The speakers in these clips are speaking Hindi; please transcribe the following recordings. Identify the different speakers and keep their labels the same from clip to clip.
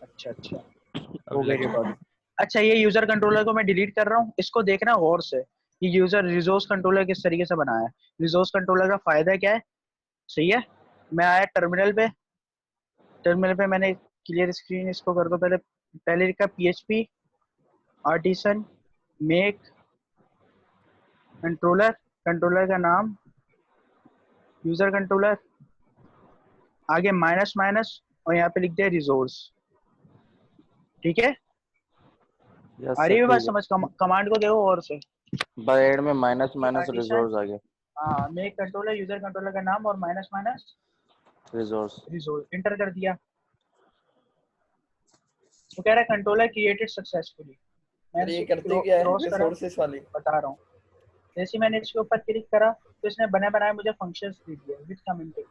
Speaker 1: अच्छा अच्छा,
Speaker 2: अब
Speaker 1: हो गई
Speaker 2: लग गया।
Speaker 1: रिकॉर्डिंग। अच्छा, ये यूजर कंट्रोलर को मैं डिलीट कर रहा हूँ, इसको देखना गौर से। ये यूजर रिसोर्स कंट्रोलर किस तरीके से बनाया है। रिसोर्स कंट्रोलर का फायदा क्या है, सही है। मैं आया टर्मिनल पे, टर्मिनल पे मैंने क्लियर स्क्रीन, इसको कर दो पहले। पहले लिखा PHP artisan make controller, controller का नाम यूजर कंट्रोलर, आगे माइनस माइनस, और यहाँ पे लिख दिया रिसोर्स। ठीक है,
Speaker 2: यस
Speaker 1: आ
Speaker 2: सर
Speaker 1: रही है बात
Speaker 2: ठीक है।
Speaker 1: समझ। कमांड को देखो और से।
Speaker 2: बाय में माइनस माइनस
Speaker 1: पार्टीशन,
Speaker 2: रिजोर्स आ गया।
Speaker 1: हाँ, मेक कंट्रोलर यूजर कंट्रोलर का नाम और minus minus
Speaker 2: resource.
Speaker 1: Resource, inter कर दिया। तो कह रहा है कंट्रोलर क्रिएटेड सक्सेसफुली।
Speaker 3: सर
Speaker 1: मैंने
Speaker 3: ये करते क्या है
Speaker 1: क्रॉस करा,
Speaker 3: रिसोर्सेस वाली?
Speaker 1: बता रहा हूँ। जैसे मैंने इसके ऊपर क्लिक करा तो इसने बने बनाए मुझे फंक्शंस दे दिए विद कमेंटिंग,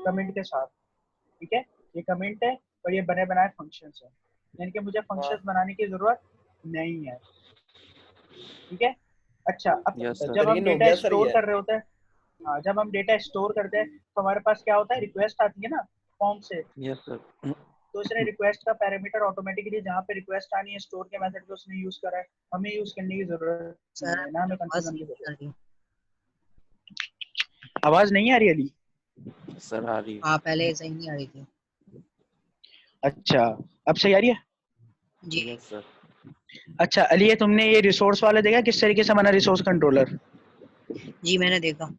Speaker 1: कमेंट के साथ। ठीक है, ये कमेंट है और ये बने बनाए फंक्शंस है, यानी कि मुझे
Speaker 3: हाँ
Speaker 1: फंक्शंस बनाने की जरूरत नहीं है। ठीक है। अच्छा, अब
Speaker 2: यस सर।
Speaker 1: जब हम
Speaker 3: ग्रीन हो
Speaker 1: डेटा
Speaker 3: गया सर
Speaker 1: स्टोर
Speaker 3: ये।
Speaker 1: कर रहे होते हैं, हाँ, जब हम डेटा स्टोर करते हैं तो हमारे पास क्या होता है, रिक्वेस्ट आती है ना फॉर्म से।
Speaker 2: Yes sir.
Speaker 1: तो इसने रिक्वेस्ट का पैरामीटर ऑटोमेटिकली जहाँ पे रिक्वेस्ट आनी है स्टोर के मेथड पे उसने यूज करा है। हमें यूज करने की जरूरत नहीं
Speaker 4: सर
Speaker 1: है, ना हमें
Speaker 4: आवाज
Speaker 1: कंफ्यूजन की
Speaker 4: नहीं
Speaker 1: जरूरत
Speaker 4: आ रही।
Speaker 1: है। आवाज नहीं आ रही अली?
Speaker 2: सर आ रही है।
Speaker 4: हाँ पहले सही नहीं आ रही थी।
Speaker 1: अच्छा, अब सही आ रही है।
Speaker 4: जी
Speaker 2: यस सर।
Speaker 1: अच्छा अली, ये तुमने ये रिसोर्स वाला देखा किस तरीके से बना रिसोर्स कंट्रोलर?
Speaker 4: जी मैंने देखा।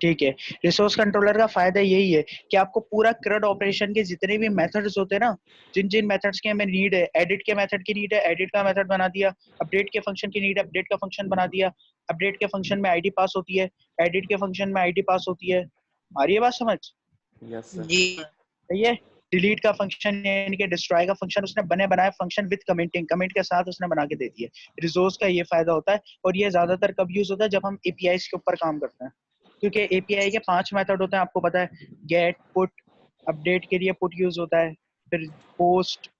Speaker 1: ठीक है, रिसोर्स कंट्रोलर का फायदा यही है कि आपको पूरा CRUD ऑपरेशन के जितने भी मेथड्स होते हैं ना, जिन जिन मेथड्स के हमें नीड है, एडिट के मेथड की नीड है, एडिट का मेथड बना दिया। अपडेट के फंक्शन की नीड है, अपडेट का फंक्शन बना दिया। अपडेट के फंक्शन में आईडी पास होती है, एडिट के फंक्शन में आईडी पास होती है। आ रही है बात समझ?
Speaker 2: Yes sir.
Speaker 4: जी
Speaker 1: सही है। डिलीट का फंक्शन यानी कि डिस्ट्रॉय का फंक्शन उसने बने बनाए फंक्शन विद कमेंटिंग, कमेंट के साथ उसने बना के दे दिए। रिसोर्स का ये फायदा होता है, और ये ज्यादातर कब यूज होता है, जब हम एपीआई के ऊपर काम करते हैं। क्योंकि एपीआई के 5 मेथड होते हैं, आपको पता है। गेट, पुट, अपडेट के लिए पुट यूज होता है, फिर पोस्ट।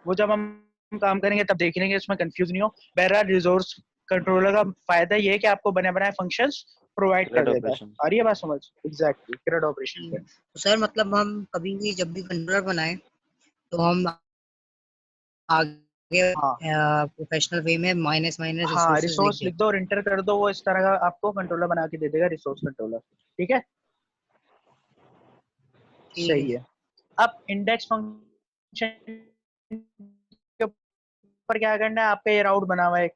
Speaker 1: वो जब हम काम करेंगे तब देख लेंगे, इसमें कंफ्यूज नहीं हो। बहरहाल रिसोर्स कंट्रोलर का फायदा ये है कि आपको बने बनाए फंक्शंस प्रोवाइड कर
Speaker 2: ग्रेड
Speaker 1: देता है।
Speaker 2: ऑपरेशन।
Speaker 1: आ रही है बात समझ? एग्जैक्टली, CRUD ऑपरेशन पे।
Speaker 4: तो सर मतलब हम कभी भी जब भी कंट्रोलर बनाए तो हम आगे
Speaker 1: हाँ
Speaker 4: प्रोफेशनल वे में माइनस माइनस
Speaker 1: हाँ,
Speaker 4: रिसोर्सेज लिख
Speaker 1: रिसोर्स
Speaker 4: दे।
Speaker 1: लिख दो और इंटर कर दो, वो इस तरह का आपको कंट्रोलर बना के दे देगा, रिसोर्स कंट्रोलर। ठीक है,
Speaker 4: ठीक है।
Speaker 1: सही है। अब इंडेक्स फंक्शन के ऊपर क्या करना है, आपका ये राउट बना हुआ है एक,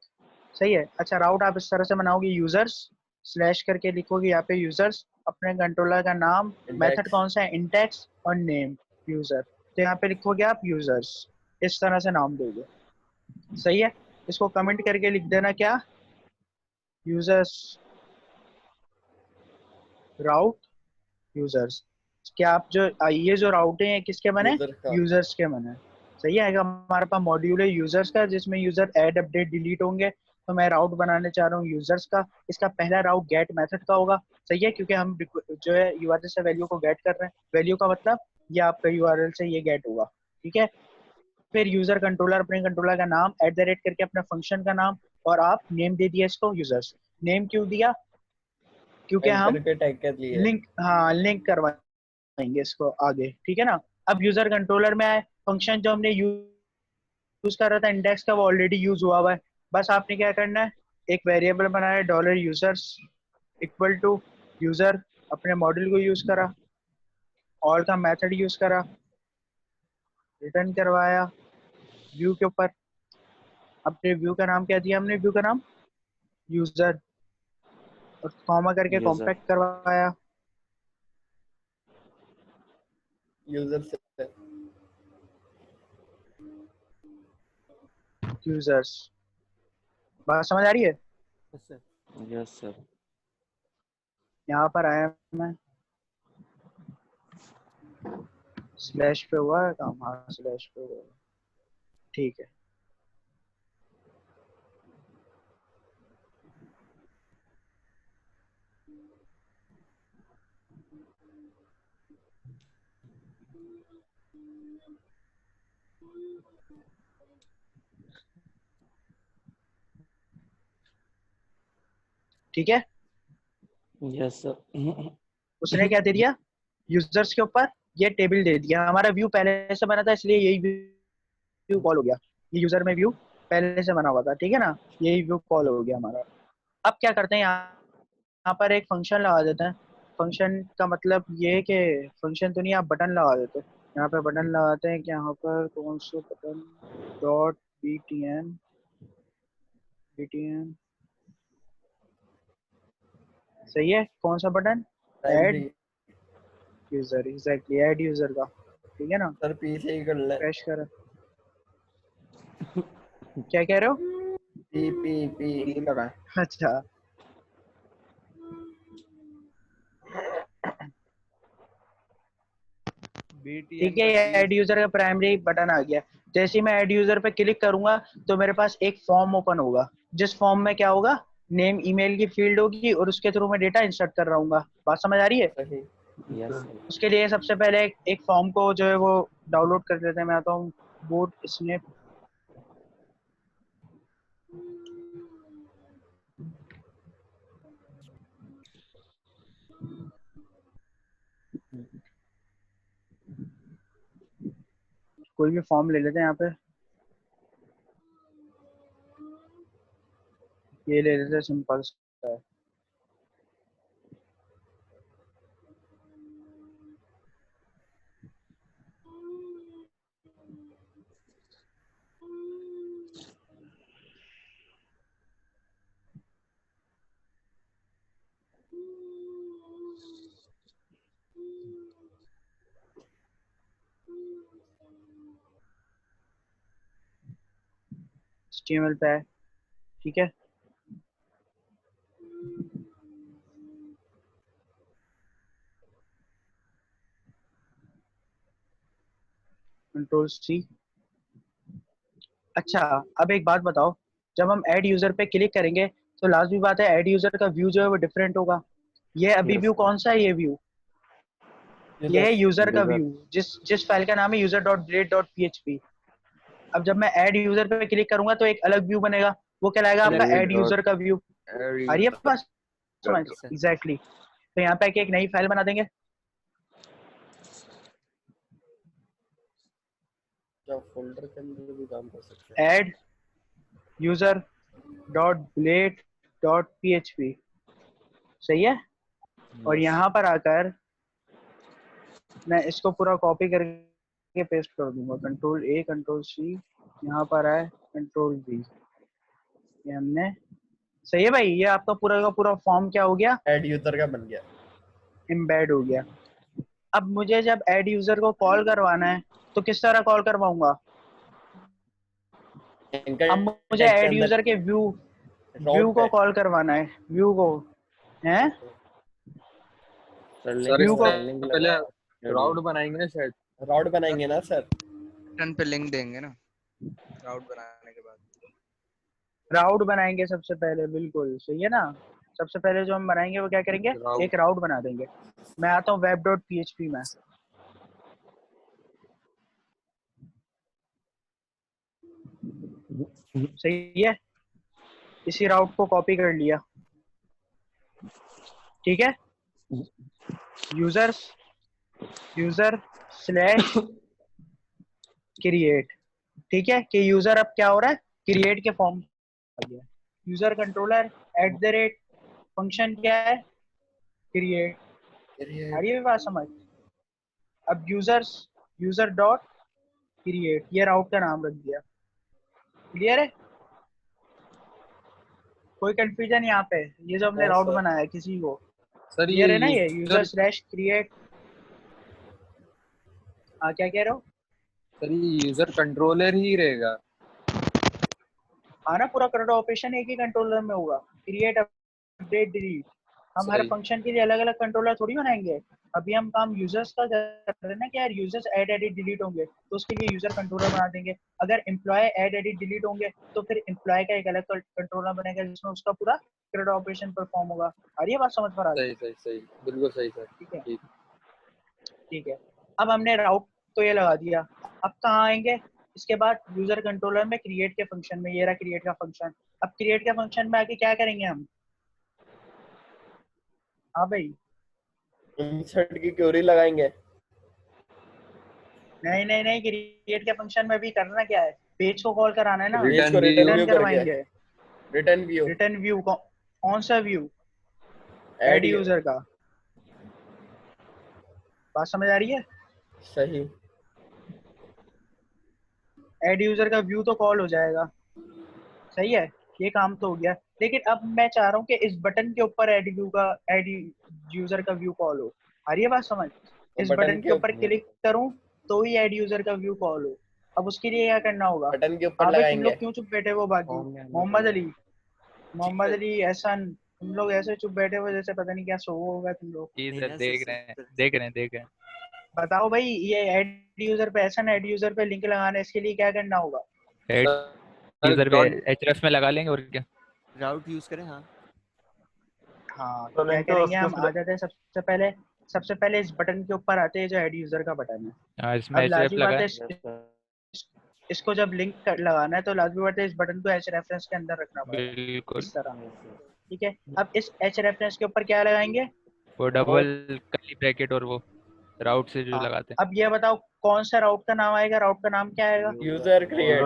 Speaker 1: सही है। अच्छा, राउट आप इस तरह से बनाओगे, यूजर्स स्लैश करके लिखोगे यहाँ पे यूजर्स, अपने कंट्रोलर का नाम, मेथड
Speaker 3: इंडेक्स।
Speaker 1: कौन सा है, इंडेक्स, और नेम यूजर। तो यहाँ पे लिखोगे आप यूजर्स, इस तरह से नाम दोगे, सही है। इसको कमेंट करके लिख देना क्या, यूजर्स राउट यूजर्स। क्या आप जो ये जो राउट है किसके बने,
Speaker 3: यूजर का।
Speaker 1: यूजर्स के बने। सही है। अगर हमारे पास मॉड्यूल है यूजर्स का जिसमें यूजर ऐड अपडेट डिलीट होंगे, तो मैं राउट बनाने चाह रहा हूँ यूजर्स का। इसका पहला राउट गेट मेथड का होगा, सही है, क्योंकि हम जो है यूआरएल से वैल्यू को गेट कर रहे हैं। वैल्यू का मतलब ये आपका यूआरएल से ये गेट होगा। ठीक है। फिर यूजर कंट्रोलर अपने कंट्रोलर का नाम @ करके अपने फंक्शन का नाम, और आप नेम दे दिया इसको यूजर्स। नेम क्यों दिया, क्योंकि
Speaker 3: एंड
Speaker 1: हम
Speaker 3: करके टैग कर लिए।
Speaker 1: लिंक, हाँ, लिंक करवाएंगे इसको आगे। ठीक है ना। अब यूजर कंट्रोलर में आए, फंक्शन जो हमने यूज कर रहा था इंडेक्स का, वो ऑलरेडी यूज हुआ हुआ है। बस आपने क्या करना है, एक वेरिएबल बनाया $users इक्वल टू यूजर, अपने मॉड्यूल को यूज करा, और का मेथड यूज करा, रिटर्न करवाया व्यू के ऊपर। अपने व्यू का नाम क्या दिया हमने, व्यू का नाम यूजर, और कॉमा करके
Speaker 2: यूजर।
Speaker 1: कॉम्पैक्ट करवाया
Speaker 3: यूजर से।
Speaker 1: यूजर्स। बात समझ आ रही है?
Speaker 2: Yes sir.
Speaker 1: यहाँ पर आया मैं, स्लैश पे हुआ है काम, हाँ स्लैश पे हुआ है। ठीक है, ठीक है।
Speaker 2: Yes sir.
Speaker 1: उसने क्या दे दिया यूजर्स के ऊपर, ये टेबल दे दिया, हमारा व्यू पहले से बना था इसलिए यही व्यू कॉल हो गया, ये यूजर में व्यू पहले से बना हुआ था, ठीक है ना, यही व्यू कॉल हो गया हमारा। अब क्या करते हैं, यहाँ पर एक फंक्शन लगा देते हैं। फंक्शन का मतलब ये है कि फंक्शन तो नहीं, आप बटन लगा देते हैं। यहाँ पे बटन लगाते हैं कि यहाँ पर कौन सा बटन, डॉट btn btn सही है, कौन सा button,
Speaker 3: primary.
Speaker 1: Add user, exactly add user का, ठीक है ना।
Speaker 3: सर पी से ही कर ले।
Speaker 1: फ्रेश कर, क्या कह रहे हो?
Speaker 3: पी पी पी लगा।
Speaker 1: अच्छा, ठीक है, ये ऐड यूजर का प्राइमरी बटन आ गया। जैसे ही मैं ऐड यूजर पे क्लिक करूंगा तो मेरे पास एक फॉर्म ओपन होगा, जिस फॉर्म में क्या होगा, नेम ईमेल की फील्ड होगी और उसके थ्रू मैं डेटा इंसर्ट कर रहा हूँ। बात समझ आ रही है?
Speaker 3: सही।
Speaker 2: Yes sir.
Speaker 1: उसके लिए सबसे पहले एक फॉर्म को जो है वो डाउनलोड कर लेते हैं। मैं आता हूँ बूट स्नैप, कोई भी फॉर्म ले लेते हैं यहाँ पे, ये ले लेते हैं, सिंपल सा है। HTML पे है, ठीक है। Ctrl+C। अच्छा, अब एक बात बताओ, जब हम ऐड यूजर पे क्लिक करेंगे तो लाजमी बात है ऐड यूजर का व्यू जो है वो डिफरेंट होगा। ये अभी
Speaker 2: यस
Speaker 1: व्यू
Speaker 2: सर।
Speaker 1: कौन सा है, ये व्यू, ये है यूजर का
Speaker 2: यूजर।
Speaker 1: व्यू, जिस जिस फाइल का नाम है user.blade.php। अब जब मैं ऐड यूजर पे क्लिक करूंगा तो एक अलग व्यू बनेगा, वो कहलाएगा आपका ऐड यूजर का व्यू। आ रही है बात समझ? एग्जैक्टली। तो यहाँ पे आके एक नई फाइल बना देंगे,
Speaker 3: जो फोल्डर के अंदर भी काम कर सकते हैं।
Speaker 1: ऐड user.blade.php, सही है। और
Speaker 2: यस।
Speaker 1: यहाँ पर आकर मैं इसको पूरा कॉपी करके पेस्ट कर दूंगा, Ctrl+A Ctrl+C, यहाँ पर है Ctrl+V, ये हमने, सही है भाई, ये आपका पूरा का पूरा फॉर्म क्या हो गया,
Speaker 3: ऐड यूजर का बन गया।
Speaker 1: एम्बेड हो गया। अब मुझे जब ऐड यूजर को कॉल करवाना है तो किस तरह कॉल करवाऊंगा? अब मुझे
Speaker 3: टैग के
Speaker 1: ऐड
Speaker 3: अंदर
Speaker 1: यूजर के व्यू
Speaker 3: राउट
Speaker 1: को
Speaker 3: पे।
Speaker 1: कॉल करवाना है, व्यू को है,
Speaker 2: सर
Speaker 5: सर
Speaker 2: लिंक
Speaker 1: व्यू को,
Speaker 5: इससे
Speaker 2: लिंक
Speaker 5: पहले
Speaker 2: लगा।
Speaker 5: राउट बनाएंगे ना शायद।
Speaker 3: राउट बनाएंगे ना सर।
Speaker 6: बटन पे लिंक देंगे ना राउट बनाने के बाद।
Speaker 1: राउट बनाएंगे सबसे पहले, बिल्कुल सही है ना। सबसे पहले जो हम बनाएंगे वो क्या करेंगे,
Speaker 5: राउट
Speaker 1: एक राउट बना देंगे। मैं आता हूँ web.php में, सही है, इसी राउट को कॉपी कर लिया, ठीक है। यूजर स्लैश क्रिएट, ठीक है, कि यूजर अब क्या हो रहा है, क्रिएट के फॉर्म आ गया। यूजर कंट्रोलर @ फंक्शन क्या है, क्रिएट। आ रही है बात समझ? अब यूजर डॉट क्रिएट, ये राउट का नाम रख दिया। क्लियर है? कोई कंफ्यूजन यहाँ पे? ये जो हमने
Speaker 3: हाँ
Speaker 1: राउट
Speaker 3: सर।
Speaker 1: बनाया किसी को,
Speaker 5: सर ये
Speaker 1: क्लियर है ना? ये
Speaker 5: यूजर
Speaker 1: user/create, हाँ क्या कह रहे हो?
Speaker 5: सर ये यूजर कंट्रोलर ही रहेगा।
Speaker 1: हाँ ना, पूरा करंट ऑपरेशन एक ही कंट्रोलर में होगा, क्रिएट अपडेट डिलीट। हम हर
Speaker 5: सही।
Speaker 1: फंक्शन के लिए अलग अलग कंट्रोलर थोड़ी बनाएंगे। अभी हम काम यूजर्स का कर रहे हैं ना, कि यार यूजर्स ऐड एडिट डिलीट होंगे तो उसके लिए यूजर कंट्रोलर बना देंगे। अगर एम्प्लॉय ऐड एडिट डिलीट होंगे तो फिर एम्प्लॉय का एक अलग कंट्रोलर बनेगा जिसमें उसका पूरा करंट ऑपरेशन परफॉर्म होगा। आ रही है बात समझ पर आ रही
Speaker 5: सही सही सही बिल्कुल सही सर।
Speaker 1: है? ठीक है,
Speaker 5: ठीक।
Speaker 1: ठीक है। अब हमने राउट तो ये लगा दिया, अब कहाँ आएंगे? इसके बाद यूजर कंट्रोलर में क्रिएट के फंक्शन में, ये रहा क्रिएट का फंक्शन। अब क्रिएट के फंक्शन में आके क्या करेंगे हम? हाँ भाई,
Speaker 3: इंसर्ट की क्वेरी लगाएंगे।
Speaker 1: नहीं नहीं नहीं, क्रिएट के फंक्शन में भी करना क्या है, पेज को कॉल कराना है ना,
Speaker 3: पेज को
Speaker 5: Return
Speaker 3: return
Speaker 5: view
Speaker 3: view
Speaker 1: return
Speaker 3: कर गया।
Speaker 1: करवाएंगे।
Speaker 3: रिटर्न व्यू
Speaker 1: रिटर्न व्यू कौन सा व्यू?
Speaker 3: ऐड
Speaker 1: ऐड यूजर का। बात समझ आ रही है?
Speaker 3: सही।
Speaker 1: ऐड यूजर का व्यू तो कॉल हो जाएगा, सही है, ये काम तो हो गया। लेकिन अब मैं चाह रहा हूँ कि इस बटन के ऊपर ऐड यूजर का व्यू कॉल हो। आ रही है बात समझ? इस बटन के ऊपर क्लिक करूँ तो ही ऐड यूजर का व्यू कॉल हो। अब उसके लिए क्या करना होगा?
Speaker 3: बटन के ऊपर
Speaker 1: हाँ भाई, तुम
Speaker 3: लगाएंगे।
Speaker 1: लोग क्यों चुप बैठे हो? बाकी
Speaker 2: फॉर्म में आने
Speaker 1: मोहम्मद अली एहसान, तुम लोग ऐसे चुप बैठे हो जैसे पता नहीं क्या सो होगा तुम लोग।
Speaker 6: जी
Speaker 7: नहीं
Speaker 6: सर,
Speaker 7: ना
Speaker 6: देख
Speaker 7: सर,
Speaker 6: रहे हैं
Speaker 7: सर।
Speaker 6: देख रहे हैं देख रहे हैं।
Speaker 1: बताओ भाई, ये ऐड यूजर पे लिंक लगाना है, इसके लिए क्या करना होगा?
Speaker 6: ऐड
Speaker 5: सर
Speaker 6: यूजर पे href में लगा लेंगे और क्या।
Speaker 7: राउट यूज करें। हाँ
Speaker 1: हाँ, तो क्या करेंगे हम, आ जाते हैं सबसे पहले इस बटन के ऊपर आते हैं जो ऐड यूजर का बटन है।
Speaker 6: हाँ, इसमें
Speaker 1: अब
Speaker 6: href
Speaker 1: लाजमी बात
Speaker 6: लगा
Speaker 1: है
Speaker 6: है।
Speaker 2: Yes sir.
Speaker 1: इसको जब लिंक लगाना है तो लाजमी बात है इस बटन को एच रेफरेंस के अंदर रखना पड़ेगा,
Speaker 6: बिल्कुल।
Speaker 1: इस तरह।
Speaker 2: Yes sir.
Speaker 1: ठीक है, अब इस एच रेफरेंस के ऊपर क्या लगाएंगे?
Speaker 6: वो डबल कर्ली ब्रैकेट और वो राउट से जो
Speaker 1: हाँ,
Speaker 6: लगाते
Speaker 1: अब ये बताओ कौन सा राउट का नाम आएगा? राउट का नाम क्या आएगा?
Speaker 3: User create.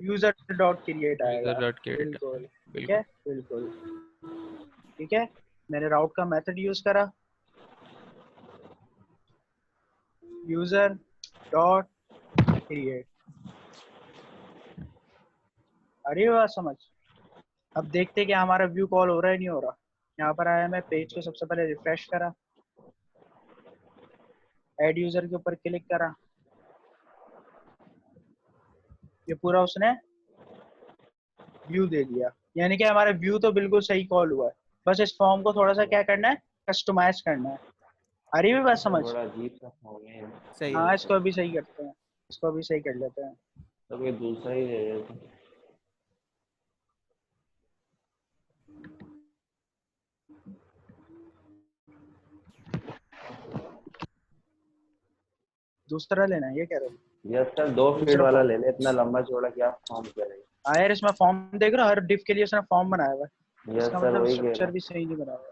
Speaker 1: User dot create
Speaker 6: हैं,
Speaker 1: आएगा।
Speaker 6: User dot create.
Speaker 1: बिल्कुल, ठीक
Speaker 6: बिल्कुल।
Speaker 1: है, बिल्कुल ठीक है। मैंने राउट का मेथड यूज करा, यूजर डॉट क्रिएट। अरे वाह, समझ। अब देखते हैं कि हमारा व्यू कॉल हो रहा है नहीं हो रहा। यहाँ पर आया, मैं पेज को सबसे पहले रिफ्रेश करा, ऐड यूजर के ऊपर क्लिक करा, ये पूरा उसने व्यू दे दिया। यानी कि हमारा व्यू तो बिल्कुल सही कॉल हुआ है। बस इस फॉर्म को थोड़ा सा क्या करना है, कस्टमाइज करना है। आ रही है बात समझ?
Speaker 2: बड़ा अजीब सा फॉर्म है।
Speaker 7: सही
Speaker 1: हाँ,
Speaker 7: है।
Speaker 1: इसको अभी सही करते हैं, इसको अभी सही कर लेते हैं।
Speaker 2: तो ये दूसरा ही है।
Speaker 1: दूसरा लेना है, ये कह रहे हो?
Speaker 2: यस सर, 2 फील्ड
Speaker 1: दूसरा
Speaker 2: वाला
Speaker 1: फॉर्म।
Speaker 2: ले ले, इतना लंबा चौड़ा क्या फॉर्म करेगा।
Speaker 1: हाँ यार, इसमें फॉर्म देख रहा, हर डिफ के लिए उसने फॉर्म बनाया हुआ है।
Speaker 2: यस
Speaker 1: इसका
Speaker 2: सर,
Speaker 1: मतलब
Speaker 2: वही कह
Speaker 1: स्ट्रक्चर
Speaker 2: रहा
Speaker 1: भी सही नहीं बनाया हुआ है।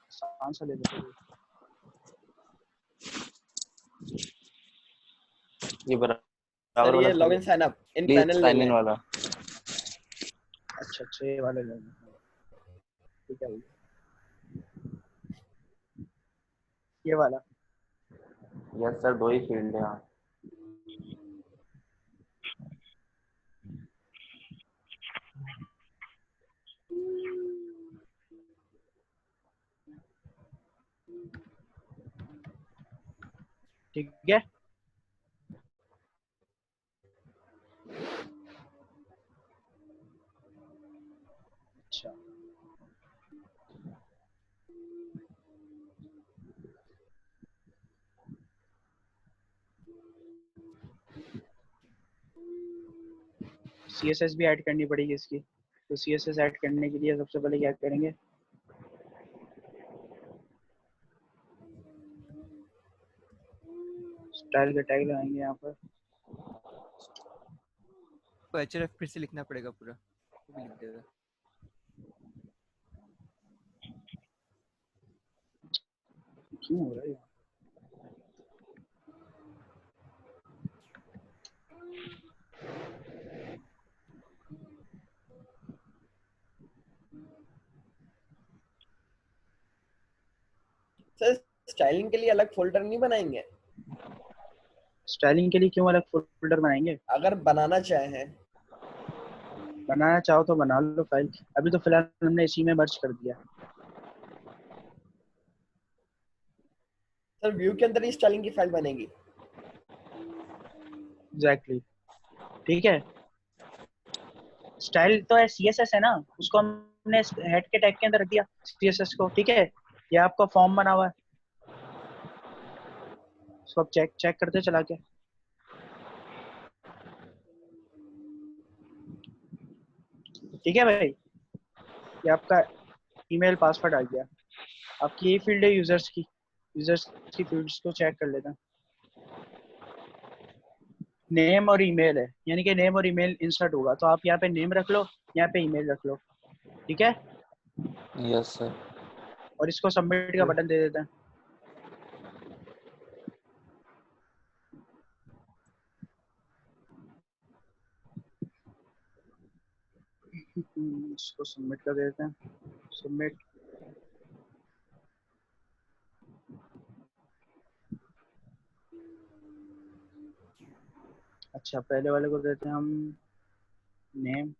Speaker 1: आसान सा ले लेते हैं।
Speaker 2: ये
Speaker 3: सर
Speaker 2: बराबर वाला
Speaker 3: ये login sign up in
Speaker 2: please
Speaker 3: panel ले
Speaker 2: साइन इन
Speaker 3: लें।
Speaker 2: वाला।
Speaker 1: अच्छा, ये वाले ले लेते हैं। ठीक है भैया, ये वाला।
Speaker 2: यस सर, 2 ही फील्ड है। हाँ
Speaker 1: ठीक है, अच्छा। CSS भी ऐड करनी पड़ेगी इसकी। तो CSS ऐड करने के लिए सबसे पहले क्या करेंगे, स्टाइल का टैग लगाएंगे यहाँ पर।
Speaker 7: तो href फिर से लिखना पड़ेगा पूरा, वो भी लिख देगा।
Speaker 1: क्यों हो रहा है?
Speaker 3: सर स्टाइलिंग के लिए अलग फोल्डर नहीं बनाएंगे?
Speaker 1: स्टाइलिंग के लिए क्यों अलग फोल्डर बनाएंगे?
Speaker 3: अगर बनाना चाहें।
Speaker 1: बनाना चाहो तो बना लो फाइल, अभी तो फिलहाल हमने इसी में मर्ज कर दिया।
Speaker 3: सर व्यू के अंदर ही स्टाइलिंग की फाइल बनेगी।
Speaker 1: एग्जैक्टली, ठीक है। स्टाइल तो है, CSS है ना, उसको हमने हेड के टैग के अंदर रख दिया CSS को। ठीक है, ये आपका फॉर्म बना हुआ है, इसको आप चेक करते चला के। ठीक है भाई, ये आपका ईमेल पासवर्ड आ गया। आपकी ये फील्ड है यूजर्स की फील्ड्स को चेक कर लेते हैं। नेम और ईमेल है, यानी कि नेम और ईमेल इंसर्ट होगा, तो आप यहाँ पे नेम रख लो, यहाँ पे ईमेल रख लो। ठीक है,
Speaker 2: यस सर।
Speaker 1: और इसको सबमिट का बटन दे देते हैं। इसको सबमिट कर देते हैं। सबमिट। अच्छा पहले वाले को देते हैं हम नेम,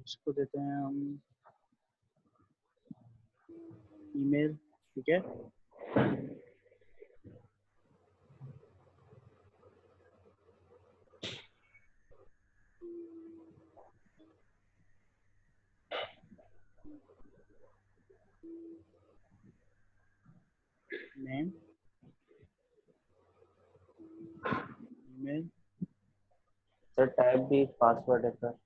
Speaker 1: इसको देते हैं हम ईमेल। ठीक है, नेम ईमेल।
Speaker 2: सर टाइप भी पासवर्ड है सर।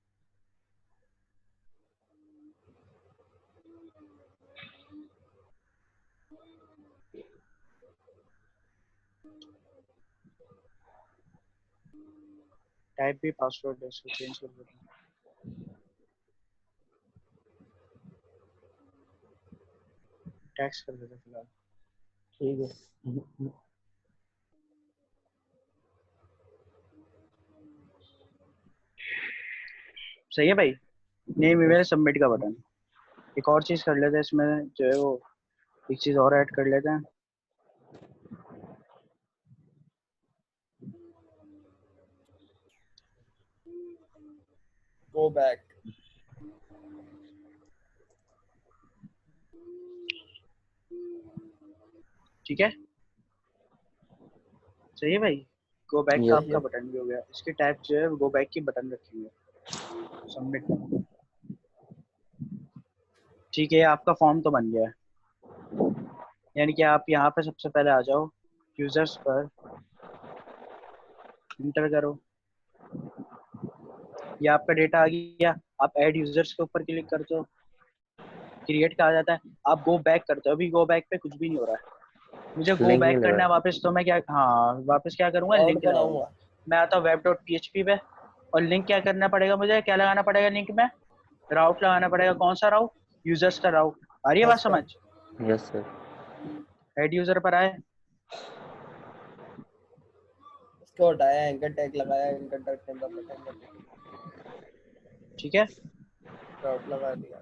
Speaker 1: टाइप भी पासवर्ड है, इसको चेंज कर देते हैं। टेक्स्ट कर देते हैं फिलहाल।
Speaker 2: ठीक है।
Speaker 1: सही है भाई। नेम ईमेल सबमिट का बटन। एक और चीज कर लेते हैं इसमें, जो है वो एक चीज और ऐड कर लेते हैं।
Speaker 3: Go back.
Speaker 1: ठीक है, सही है भाई। गो बैक का
Speaker 2: Yes,
Speaker 1: आपका
Speaker 2: sir.
Speaker 1: बटन भी हो गया। इसकी टाइप जो है गो बैक की बटन रखेंगे। सबमिट। ठीक है, आपका फॉर्म तो बन गया है। यानी कि आप यहाँ पे सबसे पहले आ जाओ, यूजर्स पर इंटर करो, ये आपका डेटा आ गया। आप ऐड यूजर्स के ऊपर क्लिक करते हो, क्रिएट का आ जाता है। आप गो बैक करते हो, अभी गो बैक पे कुछ भी नहीं हो रहा है। मुझे गो
Speaker 2: Link
Speaker 1: बैक
Speaker 2: नहीं
Speaker 1: करना
Speaker 2: लगा।
Speaker 1: है वापस, तो मैं क्या, हाँ वापस क्या करूंगा,
Speaker 3: राउट
Speaker 1: लिंक लगाऊंगा।
Speaker 3: बनाऊंगा।
Speaker 1: मैं आता हूँ web.php पे, और लिंक क्या करना पड़ेगा मुझे, क्या लगाना पड़ेगा लिंक में, राउट लगाना पड़ेगा। कौन सा राउट, यूजर्स का राउट। आ रही है बात
Speaker 3: Yes, sir.
Speaker 1: समझ।
Speaker 2: Yes, sir.
Speaker 1: ऐड यूजर पर आए,
Speaker 3: इसको हटाया, एंकर टैग लगाया, एंकर टैग के अंदर बटन
Speaker 1: ठीक है।
Speaker 3: राउट लगा दिया।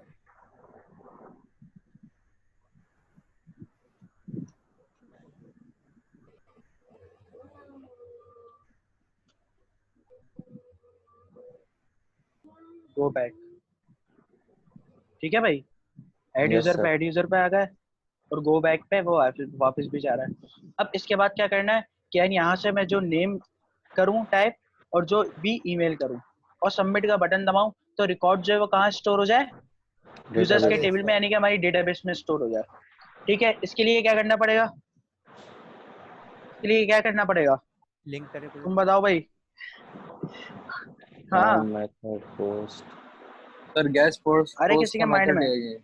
Speaker 1: Go back. ठीक है भाई,
Speaker 2: Yes, sir.
Speaker 1: ऐड यूजर पे आ गए, और गो बैक पे वो वापस भी जा रहा है। अब इसके बाद क्या करना है कि यानी यहाँ से मैं जो नेम करूँ टाइप, और जो भी ईमेल करूँ, और सबमिट का बटन दबाऊं, तो रिकॉर्ड जो है वो कहाँ स्टोर हो जाए, यूजर्स के
Speaker 2: Database.
Speaker 1: टेबल में, यानी कि हमारी डेटाबेस में स्टोर हो जाए। ठीक है, इसके लिए क्या करना पड़ेगा, इसके लिए क्या करना पड़ेगा,
Speaker 7: लिंक करे पूरा।
Speaker 1: तुम बताओ भाई। हाँ,
Speaker 2: Form method post.
Speaker 5: Sir gas post
Speaker 1: अरे
Speaker 5: पोस्ट
Speaker 1: किसी
Speaker 5: का
Speaker 1: के माइंड
Speaker 5: मेथड
Speaker 1: में,
Speaker 5: है ये।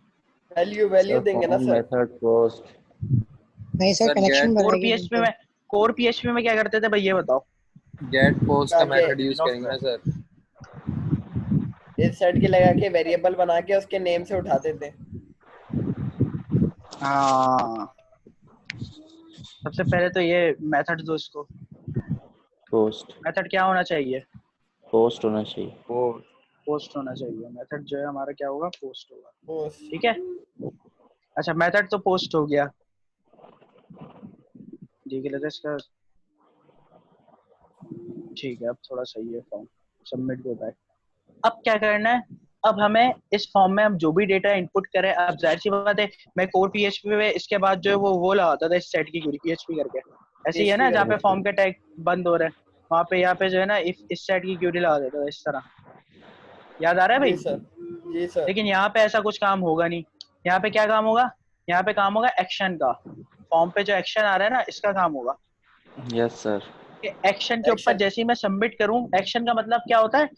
Speaker 3: वैल्यू
Speaker 2: Sir,
Speaker 3: देंगे ना
Speaker 2: form
Speaker 3: सर।
Speaker 2: method post.
Speaker 4: नहीं sir,
Speaker 5: sir
Speaker 4: connection
Speaker 5: gate
Speaker 1: core
Speaker 4: बढ़ाएगी
Speaker 1: पीएचपी
Speaker 4: लिंक।
Speaker 1: में, कोर पीएचपी में क्या करते थे भाई ये बताओ।
Speaker 5: गेट पोस्ट का
Speaker 3: आगे
Speaker 5: मेथड यूज करेंगे ना सर।
Speaker 3: इस सेट के लगा के वेरिएबल बना के उसके नेम से उठाते थे।
Speaker 1: हाँ, सबसे पहले तो ये मेथड दो इसको।
Speaker 2: Post.
Speaker 1: मेथड क्या होना चाहिए,
Speaker 2: Post होना चाहिए.
Speaker 5: पोस्ट।
Speaker 1: पोस्ट होना चाहिए। मेथड जो है हमारा क्या होगा, पोस्ट होगा।
Speaker 3: पोस्ट।
Speaker 1: ठीक है, अच्छा मेथड तो पोस्ट हो गया। देख लेते हैं इसका। ठीक है, अब थोड़ा सही है फॉर्म। Submit go back. अब क्या करना है, अब हमें इस फॉर्म में हम जो भी डेटा इनपुट करें, अब जाहिर सी बात है मैं कोर पीएचपी में इसके बाद जो है वो लगाता था इस सेट की क्वेरी पीएचपी करके। ऐसे ही है ना,
Speaker 3: PHP
Speaker 1: जहाँ पे
Speaker 3: करके।
Speaker 1: फॉर्म के टैग बंद हो रहे हैं, वहाँ पे यहाँ पे जो है ना इस सेट की क्वेरी लगा देता था इस तरह। याद आ रहा है
Speaker 3: जी
Speaker 1: भाई।
Speaker 3: सर। जी सर।
Speaker 1: लेकिन यहाँ पे ऐसा कुछ काम होगा नहीं। यहाँ पे क्या काम होगा, यहाँ पे काम होगा एक्शन का। फॉर्म पे जो एक्शन आ रहा है ना, इसका काम होगा।
Speaker 2: Yes, sir.
Speaker 1: एक्शन के ऊपर
Speaker 3: एक्शन।
Speaker 1: जैसे ही मैं सबमिट करूं, एक्शन का मतलब क्या होता है,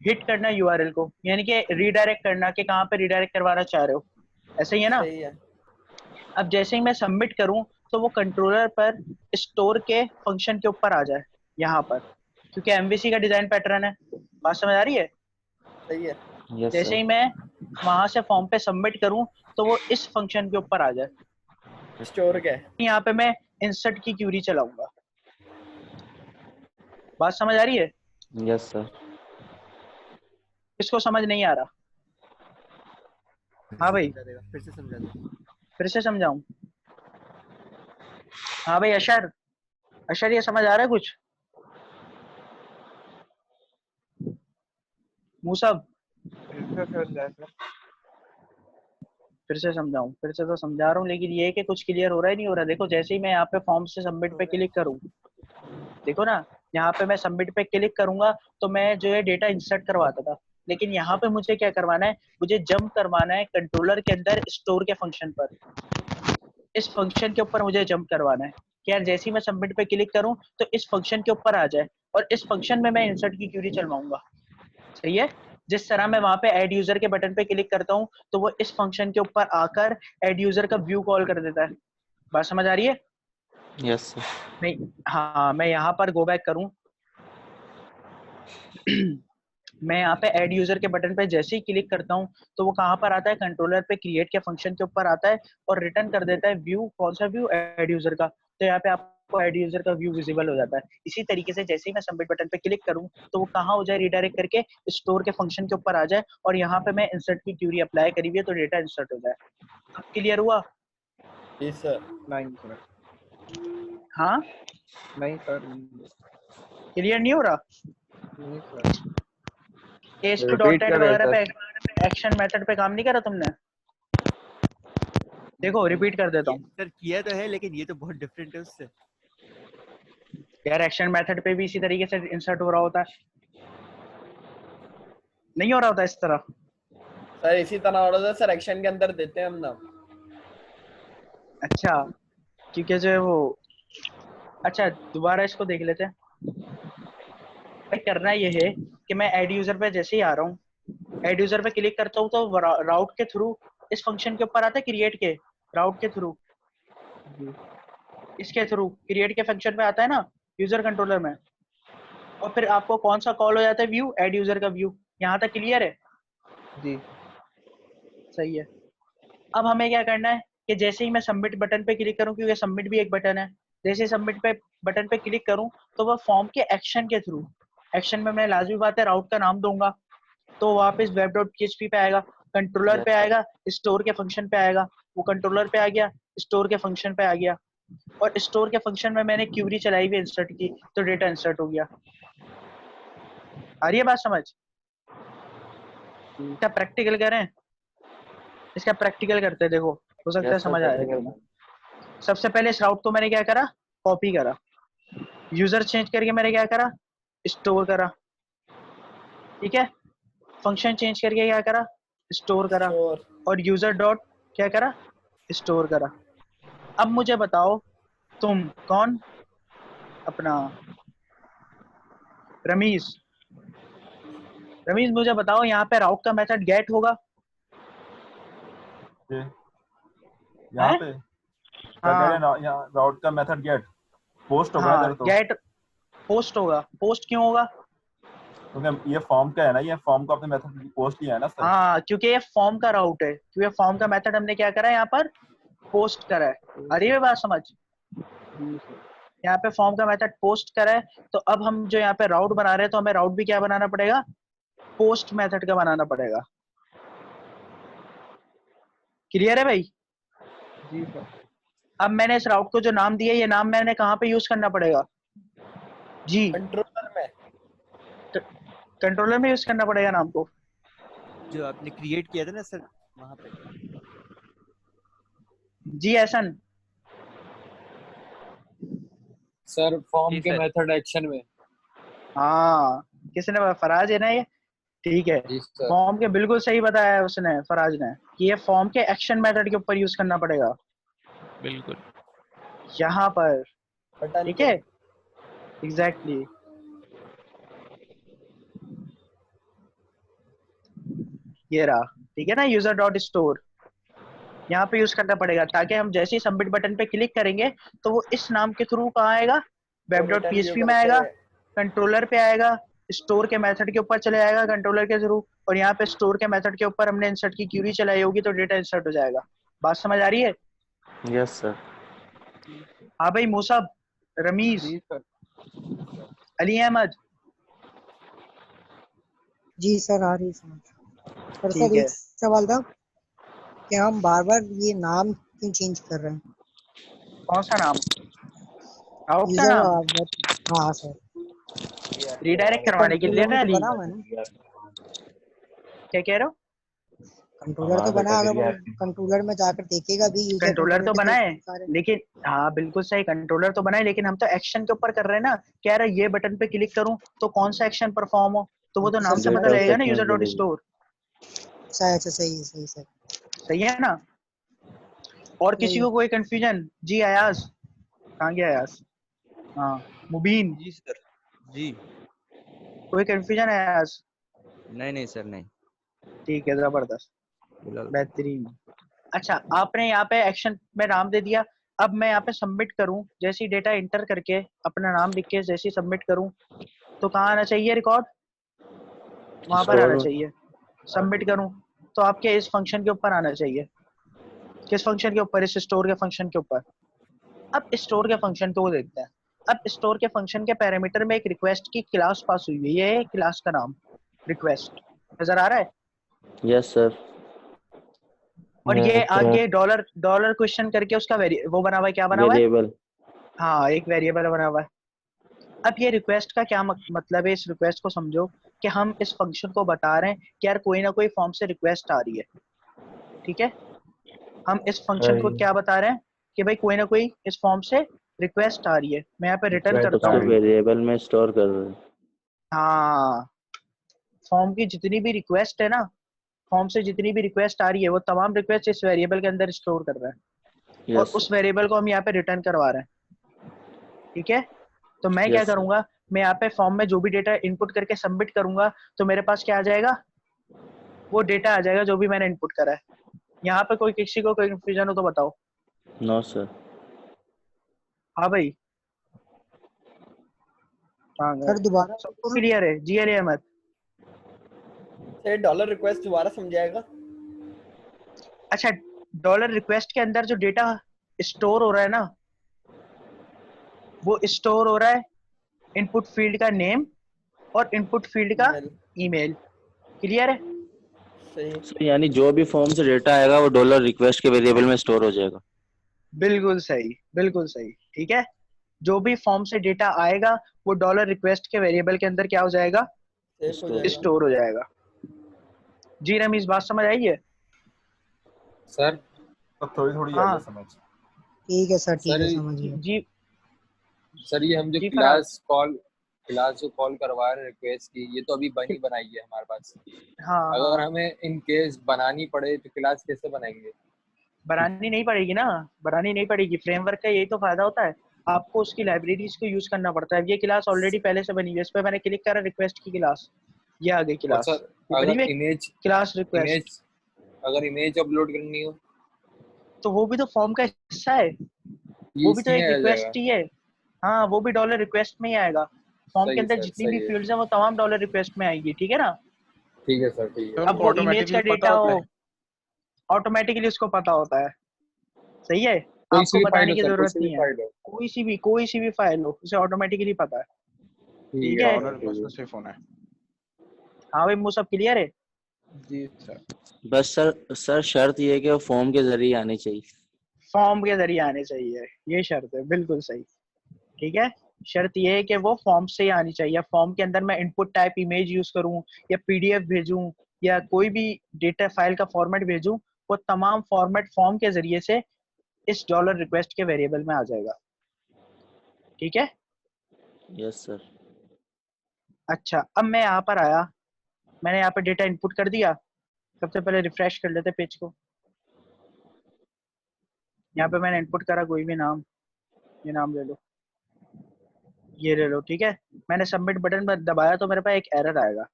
Speaker 1: हिट करना यूआरएल को, यानी कि रीडायरेक्ट करना, कि कहाँ पे रीडायरेक्ट करवाना चाह रहे हो। ऐसे ही है ना।
Speaker 3: सही है।
Speaker 1: अब जैसे ही मैं सबमिट करूं, तो वो कंट्रोलर पर स्टोर के फंक्शन के ऊपर आ जाए यहाँ पर, क्योंकि एमवीसी का डिजाइन पैटर्न है। बात समझ आ रही है।
Speaker 3: सही है।
Speaker 2: Yes,
Speaker 1: जैसे
Speaker 2: sir.
Speaker 1: ही मैं वहां से फॉर्म पे सबमिट करूं, तो वो इस फंक्शन के ऊपर आ जाए।
Speaker 3: स्टोर के।
Speaker 1: यहाँ पे मैं इंसर्ट की क्यूरी चलाऊंगा। बात समझ आ रही है।
Speaker 2: Yes, sir.
Speaker 1: किसको समझ नहीं आ रहा? हाँ भाई,
Speaker 7: फिर से समझा दो।
Speaker 1: फिर से समझाऊं? हाँ भाई अशर, अशर ये समझ आ रहा है कुछ? मूसब फिर से समझाऊं? फिर से तो समझा रहा हूँ, लेकिन ये है कि कुछ क्लियर हो रहा ही नहीं हो रहा। देखो जैसे ही मैं यहाँ पे फॉर्म से सबमिट पे क्लिक करूँ, देखो ना, यहाँ पे मैं सबमिट पे क्लिक करूंगा तो मैं जो है डेटा इंसर्ट करवाता था, लेकिन यहाँ पे मुझे क्या करवाना है, मुझे जंप करवाना है कंट्रोलर के अंदर स्टोर के फंक्शन पर। इस फंक्शन के ऊपर मुझे जंप करवाना है कि यार जैसे ही मैं सबमिट पे क्लिक करूं तो इस फंक्शन के ऊपर आ जाए, और इस फंक्शन में मैं इंसर्ट की क्यूरी चलवाऊंगा। सही है? जिस तरह मैं वहां पे ऐड यूजर के बटन पे क्लिक करता हूँ तो वो इस फंक्शन के ऊपर आकर ऐड यूजर का व्यू कॉल कर देता है। बात समझ आ रही है?
Speaker 2: Yes sir.
Speaker 1: मैं, हाँ मैं यहाँ पर गो बैक करूँ मैं यहाँ पे ऐड यूजर के बटन पे जैसे ही क्लिक करता हूँ तो वो कहाँ पर आता है, कंट्रोलर पे क्रिएट के फंक्शन के ऊपर आता है और रिटर्न कर देता है व्यू। कौन सा व्यू? ऐड यूजर का। तो यहाँ पे आपको ऐड यूजर का व्यू विजिबल हो जाता है। इसी तरीके से जैसे ही मैं सबमिट बटन पे क्लिक करूँ तो वो कहाँ हो जाए, रिडायरेक्ट करके स्टोर के फंक्शन के ऊपर आ जाए, और यहाँ पे मैं इंसर्ट की क्यूरी अप्लाई करी हुई है तो डेटा इंसर्ट हो जाए। अब क्लियर हुआ?
Speaker 3: जी सर।
Speaker 6: नहीं सर,
Speaker 1: हाँ
Speaker 6: नहीं सर,
Speaker 1: क्लियर नहीं हो रहा?
Speaker 6: नहीं सर।
Speaker 1: ASP.NET
Speaker 6: रिपीट कर रहे
Speaker 1: वगैरह
Speaker 6: सर।
Speaker 1: पे एक्शन मेथड पे काम नहीं करा तुमने? देखो रिपीट कर देता हूँ
Speaker 7: सर किया तो है, लेकिन ये तो बहुत डिफरेंट है उससे।
Speaker 1: यार। एक्शन मेथड पे भी इसी तरीके से इंसर्ट हो रहा होता है, नहीं हो रहा होता इस तरह?
Speaker 3: सर इसी तरह ऑर्डर है सर, एक्शन के अंदर देते हैं हम नाम।
Speaker 1: अच्छा, क्योंकि जो है वो, अच्छा दोबारा इसको देख लेते हैं। भाई करना ये है कि मैं ऐड यूजर पे जैसे ही आ रहा हूँ, ऐड यूजर पे क्लिक करता हूँ तो राउट के थ्रू इस फंक्शन के ऊपर आता है, क्रिएट के राउट के थ्रू, इसके थ्रू क्रिएट के फंक्शन पे आता है ना यूजर कंट्रोलर में, और फिर आपको कौन सा कॉल हो जाता है, व्यू, ऐड यूजर का व्यू। यहाँ तक क्लियर है?
Speaker 6: जी
Speaker 1: सही है। अब हमें क्या करना है कि जैसे ही मैं सबमिट बटन पे क्लिक करूं, क्योंकि सबमिट भी एक बटन है, जैसे ही सबमिट पे बटन पे क्लिक करूं तो वह फॉर्म के एक्शन के थ्रू, एक्शन में मैं लाजमी बात है राउट का नाम दूंगा, तो वापस web.php पे आएगा, कंट्रोलर पे
Speaker 2: यस सर।
Speaker 1: आएगा, स्टोर के फंक्शन पे आएगा, वो कंट्रोलर पे आ गया, स्टोर के फंक्शन पे आ गया, और स्टोर के फंक्शन में मैंने क्यूरी चलाई हुई इंसर्ट की तो डेटा इंसर्ट हो गया। आ रही है बात समझ? इसका प्रैक्टिकल करें? इसका प्रैक्टिकल करते हैं, देखो हो सकता है
Speaker 2: यस सर,
Speaker 1: समझ आ जाए
Speaker 2: प्रैक्टिकल।
Speaker 1: तुम्हें। सबसे पहले इस राउट को मैंने क्या करा, कॉपी करा, यूजर चेंज करके मैंने क्या करा, स्टोर करा, ठीक है। फंक्शन चेंज करके क्या करा, स्टोर करा,
Speaker 3: श्योर।
Speaker 1: और यूजर डॉट क्या करा, स्टोर करा। अब मुझे बताओ तुम कौन, अपना रमीज, रमीज मुझे बताओ यहाँ पे राउट का मेथड गेट होगा?
Speaker 8: यहाँ
Speaker 1: है?
Speaker 8: पे क्या कह रहे हैं
Speaker 1: हाँ
Speaker 8: यहाँ राउट का मेथड गेट पोस्ट होगा
Speaker 1: हाँ
Speaker 8: इधर तो,
Speaker 1: गेट पोस्ट होगा। पोस्ट क्यों होगा?
Speaker 8: क्योंकि ये फॉर्म का है ना, ये फॉर्म का अपने मेथड पोस्ट लिया है ना सर।
Speaker 1: हाँ क्योंकि ये फॉर्म का राउट है, क्योंकि फॉर्म का मेथड हमने क्या करा है यहाँ पर, पोस्ट करा है। अरे ये बात समझ, यहाँ पे फॉर्म का मेथड पोस्ट करा है, तो अब हम जो यहाँ पे राउट बना रहे हैं तो हमें राउट भी क्या बनाना पड़ेगा, पोस्ट मेथड का बनाना पड़ेगा। क्लियर है भाई?
Speaker 6: जी सर।
Speaker 1: अब मैंने इस राउट को जो नाम दिया, ये नाम मैंने कहाँ पे यूज करना पड़ेगा जी?
Speaker 3: कंट्रोलर में।
Speaker 1: कंट्रोलर में यूज करना पड़ेगा नाम को।
Speaker 7: जो आपने क्रिएट किया था ना सर, वहां पे।
Speaker 1: जी एहसन,
Speaker 5: सर फॉर्म
Speaker 7: जी
Speaker 5: के
Speaker 7: सर।
Speaker 5: मेथड एक्शन में।
Speaker 1: हाँ किसने, फराज है ना ये? ठीक है,
Speaker 5: जी सर।
Speaker 1: फॉर्म के बिल्कुल सही बताया है उसने, फराज ने, कि ये फॉर्म के एक्शन मेथड के ऊपर यूज करना पड़ेगा
Speaker 6: बिल्कुल।
Speaker 1: यहाँ पर,
Speaker 3: बटन
Speaker 1: ठीक
Speaker 3: के।
Speaker 1: है, एग्जैक्टली। ये रहा, ठीक है ना, यूजर डॉट स्टोर यहाँ पे यूज करना पड़ेगा, ताकि हम जैसे ही सबमिट बटन पे क्लिक करेंगे तो वो इस नाम के थ्रू कहाँ आएगा,
Speaker 3: वो रिटर्न व्यू
Speaker 1: web.php में
Speaker 3: करके।
Speaker 1: आएगा, कंट्रोलर पे आएगा, स्टोर के मेथड के ऊपर चले जाएगा कंट्रोलर के थ्रू, और यहाँ पे स्टोर के मेथड के ऊपर हमने इंसर्ट की क्यूरी चलाई होगी तो डेटा इंसर्ट हो जाएगा। बात समझ आ रही है?
Speaker 2: Yes sir.
Speaker 1: हाँ भाई मूसब, रमीज,
Speaker 6: जी सर।
Speaker 1: अली अहमद,
Speaker 4: जी सर आ रही समझ। पर
Speaker 1: ठीक
Speaker 4: सर
Speaker 1: है,
Speaker 4: एक सवाल था कि हम बार बार ये नाम क्यों चेंज कर रहे हैं?
Speaker 1: कौन सा नाम? आउट का
Speaker 4: यूजर
Speaker 1: नाम
Speaker 4: हाँ सर,
Speaker 1: रिडायरेक्ट करवाने के लिए
Speaker 4: कंट्रोलर में
Speaker 1: ना
Speaker 4: तो
Speaker 1: अली,
Speaker 4: बना हुआ है ना,
Speaker 1: क्या कह रहे हो?
Speaker 4: कंट्रोलर तो बना है, अगर वो कंट्रोलर में जाकर देखेगा भी यूजर
Speaker 1: कंट्रोलर
Speaker 4: कंट्रोलर
Speaker 1: तो
Speaker 4: के
Speaker 1: बना
Speaker 4: अंदर
Speaker 1: है,
Speaker 4: सारे।
Speaker 1: लेकिन हाँ बिल्कुल सही, कंट्रोलर तो बना है, लेकिन हम तो एक्शन के ऊपर कर रहे हैं ना। कह रहा है ये बटन पे क्लिक करूं तो कौन सा एक्शन परफॉर्म हो, तो वो तो
Speaker 4: जी
Speaker 1: नाम
Speaker 4: सर
Speaker 1: से पता
Speaker 4: समझ
Speaker 1: लगेगा ना, यूजर डॉट स्टोर।
Speaker 4: सही, अच्छा सही है, सही सर।
Speaker 1: सही है ना? और
Speaker 4: सही
Speaker 1: किसी
Speaker 4: है।
Speaker 1: को कोई कंफ्यूजन? जी अयाज, कहाँ गया अयाज? हाँ मुबीन,
Speaker 6: जी सर। जी।
Speaker 1: कोई कंफ्यूजन है अयाज?
Speaker 6: नहीं सर नहीं।
Speaker 1: ठीक है, जबरदस्त,
Speaker 6: फिलहाल
Speaker 1: बेहतरीन। अच्छा, आपने यहाँ पे एक्शन में नाम दे दिया। अब मैं यहाँ पे सबमिट करूं, जैसी डेटा इंटर करके अपना नाम लिख के जैसी सबमिट करूं, तो कहाँ आना चाहिए रिकॉर्ड? वहां पर आना चाहिए। सबमिट करूं तो आपके इस फंक्शन के ऊपर आना चाहिए। किस फंक्शन के ऊपर? इस स्टोर के फंक्शन के ऊपर। अब स्टोर के फंक्शन को देखते हैं। अब स्टोर के फंक्शन के पैरामीटर में एक रिक्वेस्ट की क्लास पास हुई है, ये है क्लास का नाम रिक्वेस्ट, नजर आ रहा है?
Speaker 2: Yes sir.
Speaker 1: और ये आगे डॉलर डॉलर क्वेश्चन करके उसका वो बना हुआ है, क्या बना हुआ है?
Speaker 2: वेरिएबल।
Speaker 1: हाँ, एक वेरिएबल बना हुआ है। अब ये रिक्वेस्ट का क्या मतलब है? इस रिक्वेस्ट को समझो कि हम इस फंक्शन को बता रहे हैं कि यार कोई ना कोई फॉर्म से रिक्वेस्ट आ रही है, ठीक है? हम इस फंक्शन को क्या बता रहे हैं कि भाई कोई ना कोई इस फॉर्म से रिक्वेस्ट आ रही है। मैं यहाँ पे रिटर्न करता
Speaker 2: उसको
Speaker 1: हूँ,
Speaker 2: वेरिएबल में स्टोर कर रहे हैं।
Speaker 1: हाँ, फॉर्म की जितनी भी रिक्वेस्ट है ना, फॉर्म से जितनी भी रिक्वेस्ट आ रही है, वो तमाम रिक्वेस्ट इस वेरिएबल के अंदर स्टोर कर रहा है, और
Speaker 2: यस
Speaker 1: उस वेरिएबल को हम यहाँ पे रिटर्न करवा रहे हैं, ठीक है? तो मैं क्या
Speaker 2: यस सर।
Speaker 1: करूंगा, मैं यहाँ पे फॉर्म में जो भी डेटा इनपुट करके सबमिट करूंगा, तो मेरे पास क्या आ जाएगा? वो डेटा आ जाएगा जो भी मैंने इनपुट करा है। यहाँ पे कोई किसी को कोई कंफ्यूजन हो तो बताओ।
Speaker 2: No sir.
Speaker 1: हाँ भाई, हाँ,
Speaker 4: सर दोबारा
Speaker 1: सब
Speaker 4: बोलो।
Speaker 1: क्लियर है? जी Ali Ahmed,
Speaker 3: sir dollar request दोबारा समझाएगा?
Speaker 1: अच्छा, डॉलर रिक्वेस्ट के अंदर जो डेटा स्टोर हो रहा है ना, वो स्टोर हो रहा है इनपुट फील्ड का नेम और इनपुट फील्ड का
Speaker 3: ईमेल।
Speaker 1: ईमेल। क्लियर है?
Speaker 3: सही।
Speaker 2: सर यानी जो भी फॉर्म से डेटा आएगा वो डॉलर रिक्वेस्ट के वेरिएबल में स्टोर हो जाएगा।
Speaker 1: बिल्कुल सही, बिल्कुल सही, ठीक है। जो भी फॉर्म से डेटा आएगा वो डॉलर रिक्वेस्ट के वेरिएबल के अंदर क्या हो जाएगा?
Speaker 3: सेफ हो
Speaker 2: स्टोर।
Speaker 3: जाएगा।
Speaker 1: स्टोर हो जाएगा। जी रमीज, बात समझ आई है?
Speaker 5: सर
Speaker 8: तो थोड़ी थोड़ी आई है
Speaker 1: हाँ
Speaker 8: समझ।
Speaker 4: ठीक है सर, ठीक
Speaker 5: सर
Speaker 4: है समझ गया।
Speaker 1: जी,
Speaker 5: सर ये हम जो
Speaker 1: जी फराज,
Speaker 5: क्लास जो कॉल करवा रहे हैं रिक्वेस्ट की, ये तो अभी बनी बनाई है हमारे पास।
Speaker 1: हाँ
Speaker 5: अगर
Speaker 1: हाँ,
Speaker 5: हमें इन केस बनानी पड़े तो क्लास कैसे बनाएंगे?
Speaker 1: बनानी नहीं पड़ेगी ना, बनानी नहीं पड़ेगी। फ्रेमवर्क का यही तो फायदा होता है, आपको उसकी लाइब्रेरीज को यूज करना पड़ता है। ये क्लास ऑलरेडी पहले से बनी हुई है, इस पर मैंने क्लिक करा, रिक्वेस्ट की क्लास, ये आ गई
Speaker 5: और
Speaker 1: क्लास,
Speaker 5: सर
Speaker 1: ये बनी
Speaker 5: अगर
Speaker 1: हुई क्लास रिक्वेस्ट।
Speaker 5: इमेज अगर इमेज अपलोड करनी हो,
Speaker 1: तो वो भी तो फॉर्म का हिस्सा है,
Speaker 5: ये
Speaker 1: वो भी तो
Speaker 5: इसी में
Speaker 1: एक
Speaker 5: आ जाएगा।
Speaker 1: रिक्वेस्ट ही है। हाँ, वो भी डॉलर रिक्वेस्ट में ही आएगा। फॉर्म के
Speaker 5: सही है
Speaker 1: अंदर
Speaker 5: सर,
Speaker 1: जितनी भी
Speaker 5: सही है।
Speaker 1: फील्ड्स हैं वो तमाम डॉलर रिक्वेस्ट में आएंगी, ठीक है ना?
Speaker 5: ठीक है सर, ठीक है।
Speaker 7: सर
Speaker 1: अब
Speaker 7: उनको
Speaker 1: वो इमेज का
Speaker 7: ऑटोमेटिकली पता
Speaker 1: डेटा
Speaker 7: होता
Speaker 1: हो,
Speaker 7: है।
Speaker 1: ऑटोमेटिकली उसको पता होता है। सही है,
Speaker 5: कोई सी
Speaker 1: आपको
Speaker 5: भी फाइल
Speaker 1: बताने
Speaker 5: हो
Speaker 1: की
Speaker 5: सर, कोई
Speaker 1: जरूरत
Speaker 5: सी भी
Speaker 1: नहीं है।
Speaker 5: फाइल हो।
Speaker 1: कोई सी भी फाइल हो, उसे ऑटोमेटिकली पता है,
Speaker 5: ठीक
Speaker 1: ठीक
Speaker 5: है
Speaker 1: है?
Speaker 5: सर,
Speaker 7: डॉलर
Speaker 5: ठीक
Speaker 7: रिक्वेस्ट
Speaker 5: है।
Speaker 7: में सिर्फ होना है।
Speaker 1: हाँ भाई, मुझे सब क्लियर है?
Speaker 7: जी सर।
Speaker 2: बस सर शर्त ये है कि वो फॉर्म के जरिए आनी चाहिए।
Speaker 1: फॉर्म के जरिए आने चाहिए, ये शर्त है, बिल्कुल सही, ठीक है। शर्त ये है कि वो फॉर्म से ही आनी चाहिए। फॉर्म के अंदर मैं इनपुट टाइप इमेज यूज करूं या पीडीएफ भेजूं या कोई भी डेटा फाइल का फॉर्मेट भेजूं, वो तमाम फॉर्मेट फॉर्म के जरिए से इस डॉलर रिक्वेस्ट के वेरिएबल में आ जाएगा, ठीक है?
Speaker 2: Yes sir.
Speaker 1: अच्छा, अब मैं यहाँ पर आया, मैंने यहाँ पे डेटा इनपुट कर दिया। सबसे पहले रिफ्रेश कर लेते पेज को। यहाँ पे मैंने इनपुट करा कोई भी नाम, ये नाम ले लो, ये ले लो, ठीक है? मैंने सबमिट बटन पर दबाया तो मेरे पास एक एरर आएगा।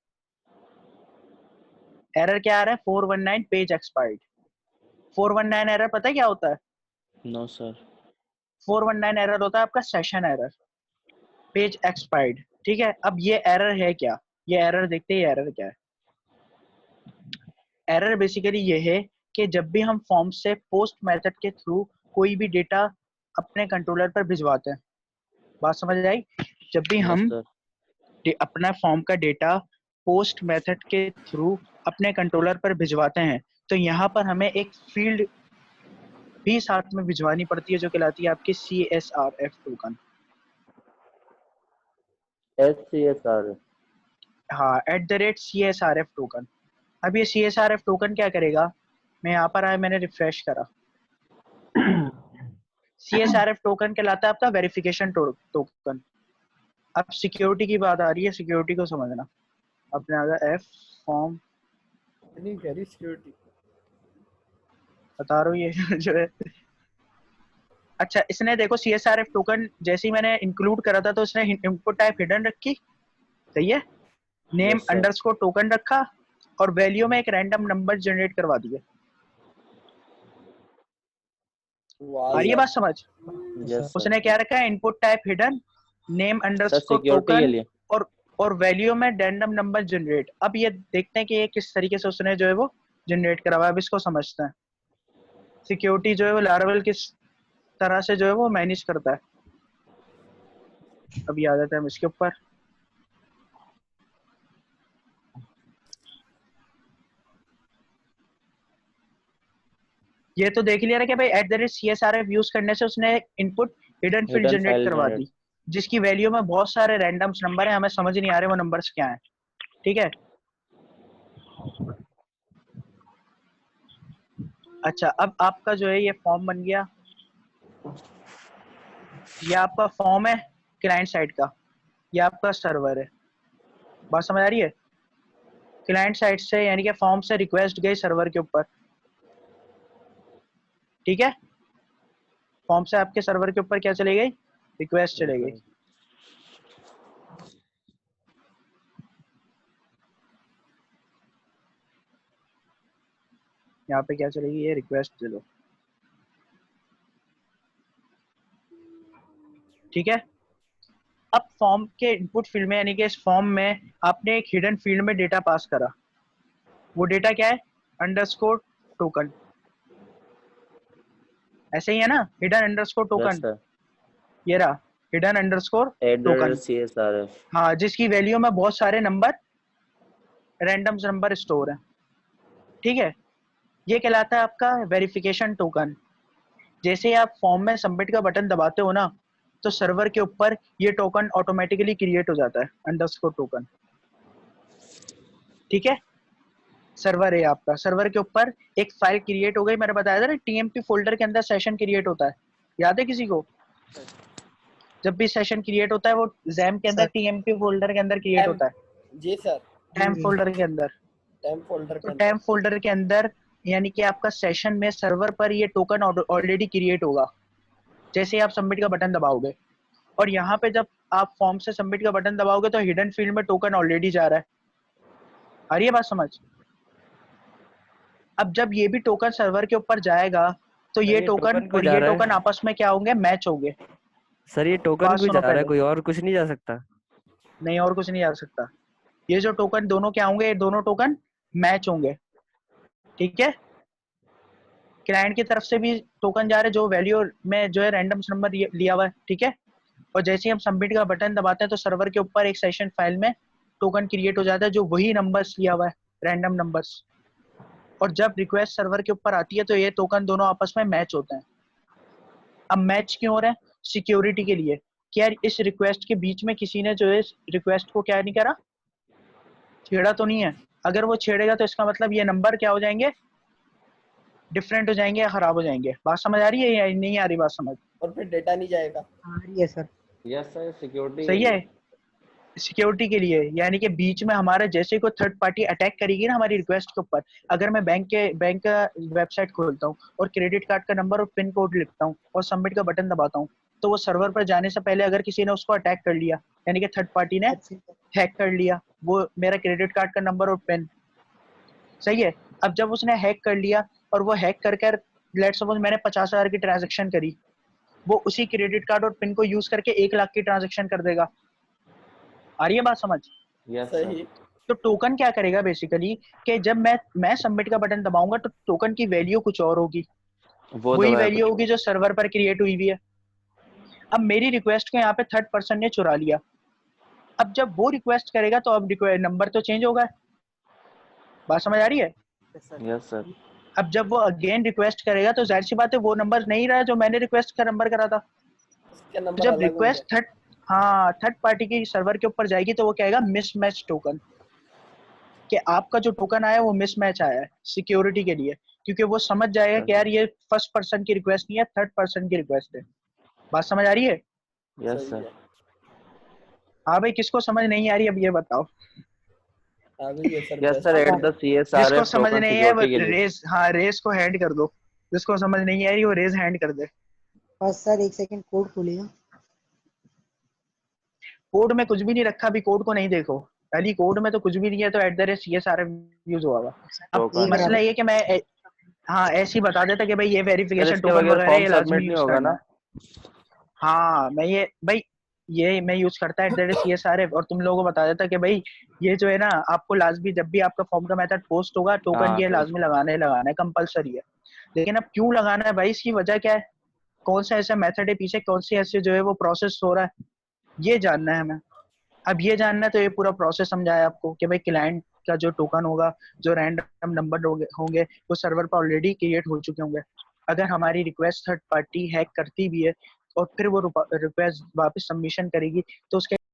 Speaker 1: एरर क्या आ रहा है? 419 पेज एक्सपायर्ड। 419 एरर पता है क्या होता है?
Speaker 2: No sir.
Speaker 1: 419 एरर होता है आपका सेशन एरर, पेज एक्सपायर्ड, ठीक है? अब ये एरर है क्या? ये एरर देखते हैं, ये एरर क्या है? एरर बेसिकली ये है कि जब भी हम फॉर्म से पोस्ट मेथड के थ्रू कोई भी डेटा अपने कंट्रोलर पर भिजवाते हैं, बात समझ आई? जब भी
Speaker 2: यस
Speaker 1: हम
Speaker 2: सर।
Speaker 1: अपना फॉर्म का डेटा पोस्ट मेथड के थ्रू अपने कंट्रोलर पर भिजवाते हैं, तो यहाँ पर हमें एक फील्ड भी साथ में भिजवानी पड़ती है जो कहलाती है आपकी CSRF टोकन।
Speaker 2: SCSR।
Speaker 1: हाँ, @CSRF टोकन। अब ये CSRF टोकन क्या करेगा, मैं यहाँ पर आया, मैंने रिफ्रेश करा। CSRF टोकन कहलाता है आपका वेरिफिकेशन टोकन। अब सिक्योरिटी की बात आ रही है, सिक्योरिटी को समझना। अपने आगे F फॉर्म
Speaker 3: नहीं कह रही सिक्योरिटी।
Speaker 1: बता रहा हूँ ये जो है। अच्छा, इसने देखो CSRF टोकन जैसे ही मैंने इंक्लूड करा था तो इसने इनपुट टाइप हिडन रखी, सही है, name
Speaker 2: Yes, sir.
Speaker 1: Underscore token रखा और वैल्यू में एक रैंडम नंबर जनरेट करवा दिया। आ रही है बात समझ?
Speaker 2: Yes, sir.
Speaker 1: उसने क्या रखा है, input type hidden, name
Speaker 2: sir
Speaker 1: underscore
Speaker 2: security के
Speaker 1: टोकन
Speaker 2: लिए।
Speaker 1: और वैल्यू में रैंडम नंबर जनरेट। अब ये देखते हैं कि ये किस तरीके से उसने जो है वो जनरेट करा हुआ है। अब इसको समझते हैं सिक्योरिटी जो है वो लारावेल किस तरह से जो है वो मैनेज करता है। अब याद आता है हम इसके ऊपर। ये तो देख लिया ना कि भाई @CSRF यूज करने से उसने input hidden field
Speaker 2: Hidden
Speaker 1: generate
Speaker 2: file
Speaker 1: करवा
Speaker 2: generate।
Speaker 1: दी, जिसकी वैल्यू में बहुत सारे रैंडम्स नंबर है, हमें समझ नहीं आ रहे वो नंबर्स क्या हैं। ठीक है, अच्छा अब आपका जो है ये फॉर्म बन गया, ये आपका फॉर्म है क्लाइंट साइड का, ये आपका सर्वर है। बात समझ आ रही है? क्लाइंट साइड से यानी कि फॉर्म से रिक्वेस्ट गई सर्वर के ऊपर, ठीक है, फॉर्म से आपके सर्वर के ऊपर क्या चली गई, रिक्वेस्ट चली गई। यहाँ पे क्या चलेगी, ये रिक्वेस्ट चलो, ठीक है। अब फॉर्म के इनपुट फील्ड में यानी कि इस फॉर्म में आपने एक हिडन फील्ड में डेटा पास करा, वो डेटा क्या है, अंडरस्कोर टोकन, ऐसे ही है ना, hidden underscore
Speaker 2: Yes,
Speaker 1: token,
Speaker 2: sir.
Speaker 1: ये रहा हिडन अंडरस्कोर टोकन।
Speaker 2: CSRF।
Speaker 1: हाँ, जिसकी वैल्यू में बहुत सारे नंबर रैंडम नंबर स्टोर है, ठीक है। ये कहलाता है आपका वेरिफिकेशन टोकन। जैसे ही आप फॉर्म में सबमिट का बटन दबाते हो ना, तो सर्वर के ऊपर ये टोकन ऑटोमेटिकली क्रिएट हो जाता है, अंडरस्कोर टोकन, ठीक है। सर्वर है आपका, सर्वर के ऊपर एक फाइल क्रिएट हो गई, मैंने बताया था ना TMP फोल्डर के अंदर सेशन क्रिएट होता है, याद है किसी को? जब भी सेशन क्रिएट होता है वो जैम के अंदर
Speaker 4: सर।
Speaker 1: TMP फोल्डर के अंदर क्रिएट होता है,
Speaker 3: जी सर।
Speaker 1: टैम्प फोल्डर के अंदर।
Speaker 3: टेम्प फोल्डर
Speaker 1: तो टैम्प फोल्डर के अंदर यानी कि आपका सेशन में सर्वर पर ये टोकन ऑलरेडी क्रिएट होगा जैसे ही आप सबमिट का बटन दबाओगे। और यहाँ पे जब आप फॉर्म से सबमिट का बटन दबाओगे तो हिडन फील्ड में टोकन ऑलरेडी जा रहा है। आ रही है बात समझ? अब जब ये भी टोकन सर्वर के ऊपर जाएगा तो ये टोकन और ये टोकन आपस में क्या होंगे, मैच होंगे।
Speaker 9: सर ये टोकन
Speaker 1: बात
Speaker 9: क्यों
Speaker 1: सुनो
Speaker 9: जा रहा है,
Speaker 1: पहले,
Speaker 9: कोई और कुछ नहीं जा सकता?
Speaker 1: नहीं और कुछ नहीं जा सकता। ये जो टोकन दोनों क्या होंगे, ये दोनों टोकन मैच होंगे, ठीक है। क्लाइंट की तरफ से भी टोकन जा रहे जो वैल्यू में जो है रैंडम नंबर लिया हुआ है, ठीक है। और जैसे ही हम सबमिट का बटन दबाते हैं तो सर्वर के ऊपर एक सेशन फाइल में टोकन क्रिएट हो जाता है जो वही नंबर्स लिया हुआ है, रैंडम नंबर्स। और जब रिक्वेस्ट सर्वर के ऊपर आती है तो ये टोकन दोनों आपस में मैच होते हैं। अब मैच क्यों हो रहे हैं? सिक्योरिटी के लिए, कि यार इस रिक्वेस्ट के बीच में किसी ने जो है रिक्वेस्ट को क्या नहीं करा, छेड़ा तो नहीं है। अगर वो छेड़ेगा तो इसका मतलब ये नंबर क्या हो जाएंगे, डिफरेंट हो जाएंगे या खराब हो जाएंगे। बात समझ आ रही है या नहीं आ रही बात समझ?
Speaker 3: और फिर डेटा नहीं जाएगा।
Speaker 4: आ रही है सर।
Speaker 2: Yes, sir. Security।
Speaker 1: सही है, सिक्योरिटी के लिए, यानी कि बीच में हमारा जैसे कोई थर्ड पार्टी अटैक करेगी ना हमारी रिक्वेस्ट के ऊपर, अगर मैं बैंक का वेबसाइट खोलता हूँ और क्रेडिट कार्ड का नंबर और पिन कोड लिखता हूँ और सबमिट का बटन दबाता हूँ, तो वो सर्वर पर जाने से पहले अगर किसी ने उसको अटैक कर लिया, यानी कि थर्ड पार्टी ने हैक कर लिया वो मेरा क्रेडिट कार्ड का नंबर और पिन, सही है। अब जब उसने हैक कर लिया और वो हैक कर लेट्स सपोज मैंने 50,000 की ट्रांजेक्शन करी, वो उसी क्रेडिट कार्ड और पिन को यूज करके 1 लाख की ट्रांजेक्शन कर देगा। आ रही है बात समझ?
Speaker 2: Yes, sir।
Speaker 3: सही।
Speaker 1: तो टोकन क्या करेगा बेसिकली, कि जब मैं सबमिट का बटन दबाऊंगा तो टोकन की वैल्यू कुछ और होगी, वही वैल्यू होगी जो सर्वर पर क्रिएट हुई हुई है। अब मेरी रिक्वेस्ट को यहाँ पे थर्ड पर्सन ने चुरा लिया, अब जब वो रिक्वेस्ट करेगा तो अब नंबर तो चेंज होगा। बात समझ आ रही है?
Speaker 2: Yes sir.
Speaker 1: अब जब वो अगेन रिक्वेस्ट करेगा तो जाहिर सी बात है वो नंबर नहीं रहा जो मैंने रिक्वेस्ट का नंबर करा था।
Speaker 3: उसके
Speaker 1: तो
Speaker 3: नंबर
Speaker 1: जब
Speaker 3: अलग होंगे।
Speaker 1: रिक्वेस्ट थर्ड पार्टी की सर्वर के ऊपर जाएगी तो वो कहेगा मिसमैच टोकन, कि आपका जो टोकन आया है वो मिसमैच आया है सिक्योरिटी के लिए, क्योंकि वो समझ जाएगा कि यार ये फर्स्ट पर्सन की रिक्वेस्ट नहीं है, थर्ड पर्सन की रिक्वेस्ट है। बात समझ आ रही है?
Speaker 2: यस
Speaker 3: सही
Speaker 2: सर।
Speaker 3: है।
Speaker 1: हाँ भाई, किसको समझ नहीं आ रही अब ये बताओ।
Speaker 3: अभी ये sir
Speaker 2: yes sir,
Speaker 3: best
Speaker 2: at the
Speaker 1: जिसको
Speaker 2: CSRF
Speaker 1: समझ
Speaker 2: टोकन
Speaker 1: नहीं है वो
Speaker 2: सिक्योरिटी के लिए।
Speaker 1: रेस को हैंड कर दो। जिसको समझ नहीं आ रही वो रेस हैंड कर दे।
Speaker 4: बस सर एक सेकंड कोड खोलिएगा।
Speaker 1: कोड में कुछ भी नहीं रखा, अभी कोड को नहीं देखो। पहली कोड में तो कुछ भी नहीं है, तो @CSRF यूज हुआ हुआ। अब
Speaker 2: टोकन
Speaker 1: मसला ये है कि मैं हाँ ऐसे ही बता देता कि भाई ये
Speaker 2: सर,
Speaker 1: वेरिफिकेशन
Speaker 2: इसके
Speaker 1: टोकन
Speaker 2: बगैर
Speaker 1: वगैरह
Speaker 2: फॉर्म
Speaker 1: ये
Speaker 2: सबमिट
Speaker 1: लाजमी
Speaker 2: नहीं
Speaker 1: यूज
Speaker 2: होगा
Speaker 1: करना
Speaker 2: ना?
Speaker 1: है। हाँ मैं ये भाई ये मैं यूज करता है @CSRF, और तुम लोगों को बता देता कि भाई ये जो है ना आपको लाजमी जब भी आपका फॉर्म का मेथड पोस्ट होगा टोकन
Speaker 2: हाँ
Speaker 1: ये
Speaker 2: सर।
Speaker 1: लाजमी लगाना है, कंपलसरी है। लेकिन अब क्यों लगाना है भाई, इसकी वजह क्या है, कौन सा ऐसा मेथड है पीछे, कौन सी ऐसे जो है वो प्रोसेस हो रहा है, ये जानना है हमें। अब ये जानना है तो ये पूरा प्रोसेस समझाया आपको कि भाई क्लाइंट का जो टोकन होगा, जो रैंडम नंबर होंगे वो सर्वर पर ऑलरेडी क्रिएट हो चुके होंगे। अगर हमारी रिक्वेस्ट थर्ड पार्टी हैक करती भी है और फिर वो रिक्वेस्ट वापस सबमिशन करेगी तो उसके